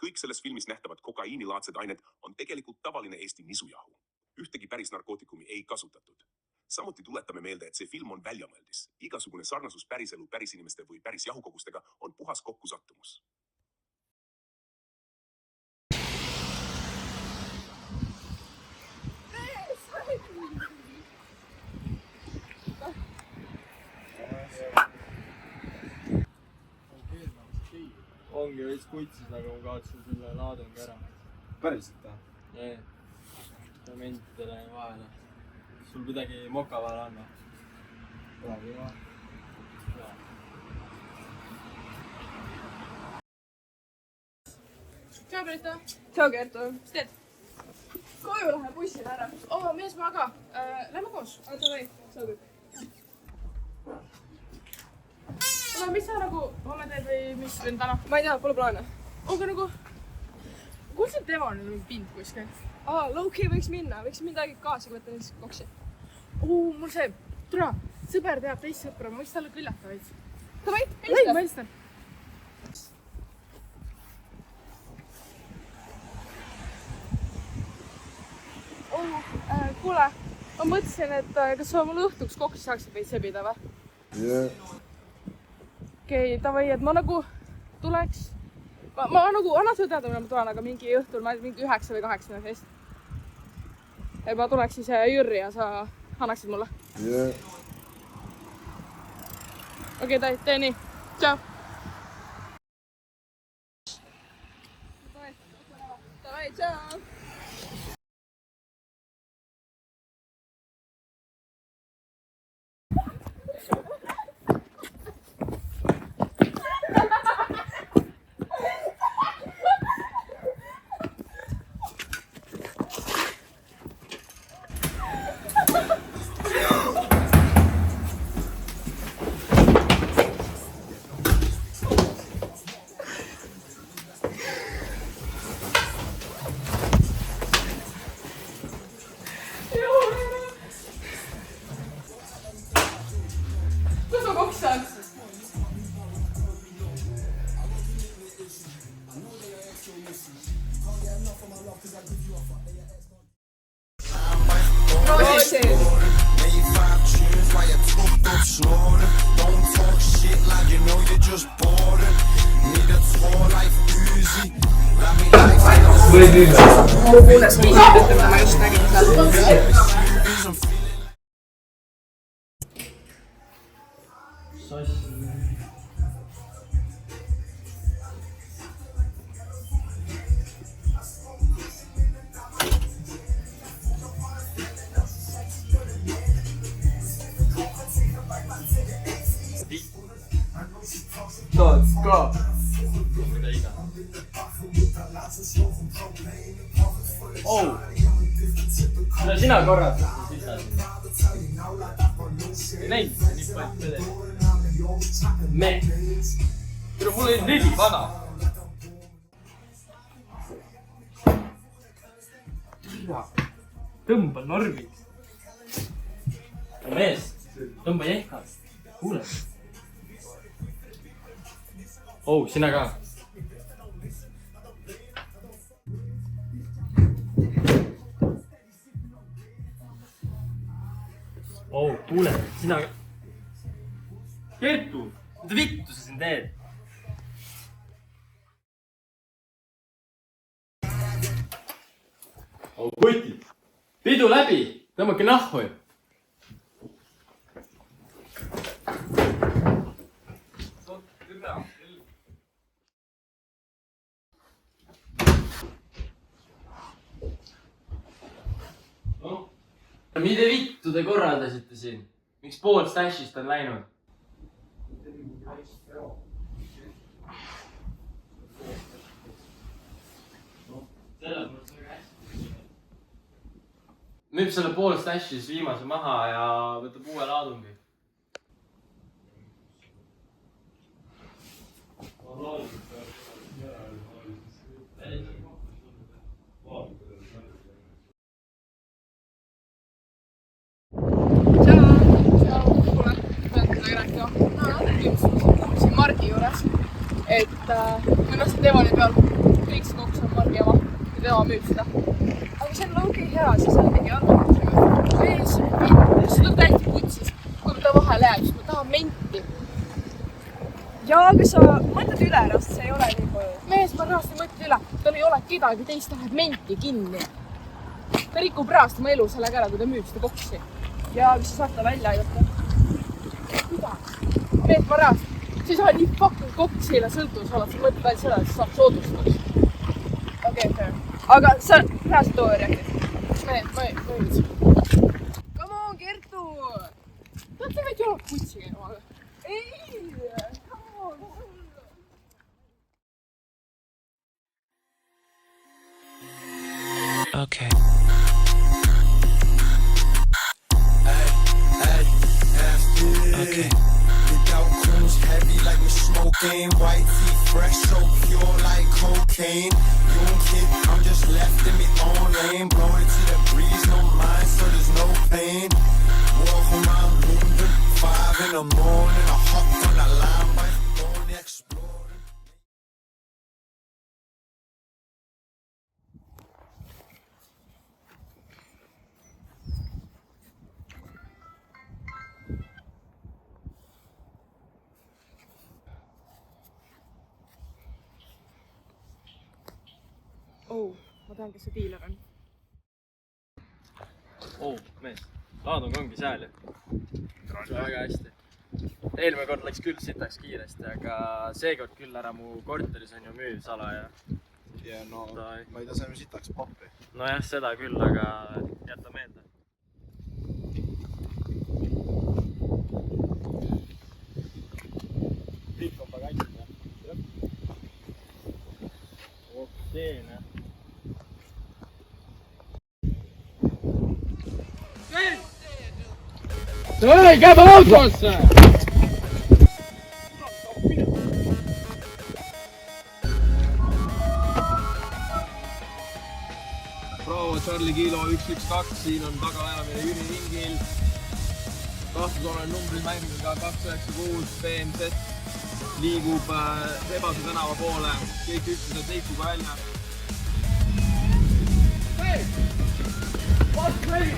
Kõik selles filmis nähtavad kokaiinilaadsed ained on tegelikult tavaline Eesti nisujahu. Ühtegi päris narkootikumi ei kasutatud. Samuti tuletame meelde, et see film on väljamõeldis. Igasugune sarnasus päriselu, pärisinimeste või päris jahukogustega on puhas kokkusattumus. Ongi veits kutsis, aga ma kaotsin selle laadungi ära. Päriselt või? Jee. Ja mentidele vahele. Sul midagi moka vahele on või? Praegu jah. Tšau, Brita. Tšau, Kertu. Mis teed? Koju lähe bussil ära. Mees, ma ka. Lähme koos. Davai, sobib. Mis sa nagu homme teed või mis veel täna? Ma ei tea, pole plaane. Aga nagu... Kuulsin, tema on nüüd pind kuskil. Low-key võiks minna. Võiks midagi kaasa võtta näiteks koksi. Mul see... Tura, sõber teab teist sõpra. Ma võiks talle küljata veits. Davai, Ma helistan. Kuule, ma mõtlesin, et kas sa mul õhtuks koksi saaksid veits sebida või? Jee. Okei, davai, et ma nagu tuleks... Ma nagu annan sulle teada, millal ma tulen, aga mingi õhtul, ma mingi 9 või 8 fest. Et ma tuleks siis Jürri ja sa annaksid mulle. Jee. Okei, tee nii. Tšau. Davai, tšau. Kus ma koks saan? Kuules viisi töötab, ma just nägin seal. Tahad ka? No sina korrata sita siin. Ei näinud, nii palju pede. Me. Tule, mul oli 4 vana. Tõmba normiks. Mees, tõmba jehkad. Kuule. Sina ka. Kuule, sina ka. Kertu, mida vittu sa siin teed? Kutid, pidu läbi, tõmmake nahhu. Mida vittu te korraldasite siin? Miks pool stashist on läinud? Müüb selle pool stashis viimase maha ja võtab uue laadungi. Margi juures, et minu arust Devoni peal kõik see koks on Margi oma, kui tema müüb seda. Aga see on low-key hea, siis on mingi arvamusega. Mees, see tuleb täiesti putsis. Kui ta vahele jääb, siis ma tahan menti. Jaa, aga sa mõtled üle ära, sest see ei ole nii palju. Mees, ma reaalselt ei mõtle üle. Tal ei ole kedagi teist läheb menti kinni. Ta rikub reaalselt oma elu sellega ära, kui ta müüb seda koksi. Jaa, aga sa saad ta välja aidata. Kuidas? Mees, ma reaalselt. Sa ei saa nii fucking koksile sõltuvus olla, sa mõtled ainult seda, et sa saad soodustust. Okei, fair. Aga sa reaalselt too rääkid. Mees, ma ei viitsi. Come on, Kertu! Tead, sa võid ju olla putsi käima. Ei! Come on! Okay. Okay. Heavy like we're smoking, white teeth fresh, so pure like cocaine. Young kid, I'm just left in me own lane, blowing to the breeze, no mind, so there's no pain. Walk around London, 5 in the morning, I hop on the line, by phone exploring. Oh, ma tean, kes see diiler on. Mees, Laadung ongi seal ju. Väga hästi. Eelmine kord läks küll sitaks kiiresti, aga seekord küll ära mu korteris on ju müüv salaja. Ja no, ma ei tea, see on sitaks pappi. Nojah, seda küll, aga jäta meelde. Kõik on pagandid, okei, näe. Ei, käime autosse! Bravo Charlie Kilo 112, siin on tagaajamine Jüri ringil. Kahtlusolev numbrimängiga 296 BMZ liigub Rebase tänava poole. Kõik üksused liikuga välja. Hei! What's ready?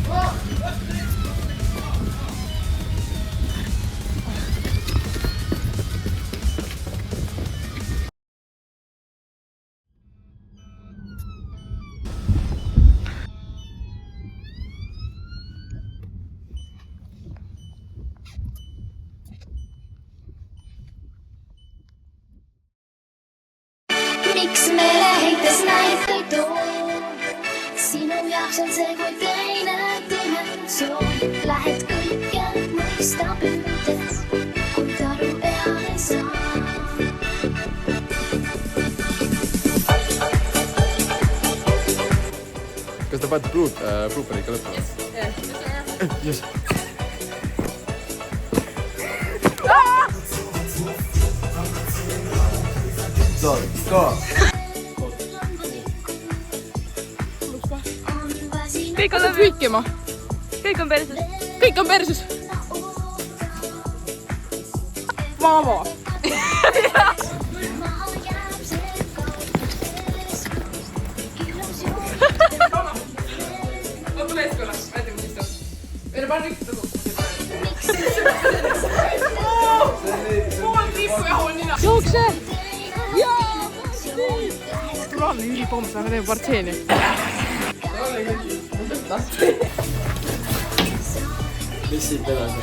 What's ready? Miks meeleheites näiteid toon? Sinu jaoks on see kui teine dimensioon. Lähed kõike mõista püüdes, kuid aru peale ei saa. Kas te panete Blooperid ka lõppema? Yes. Ka! Kõik on hüikima. Kõik on perses. Kõik on perses. Vamo. Ma tule ees korra. Näete, mis istub. Meile pane kõik seda pool triipu ja hool nina. Jookse! Jaa! Turaalne ülipomm, aga teeme partseeni. Mis siit edasi?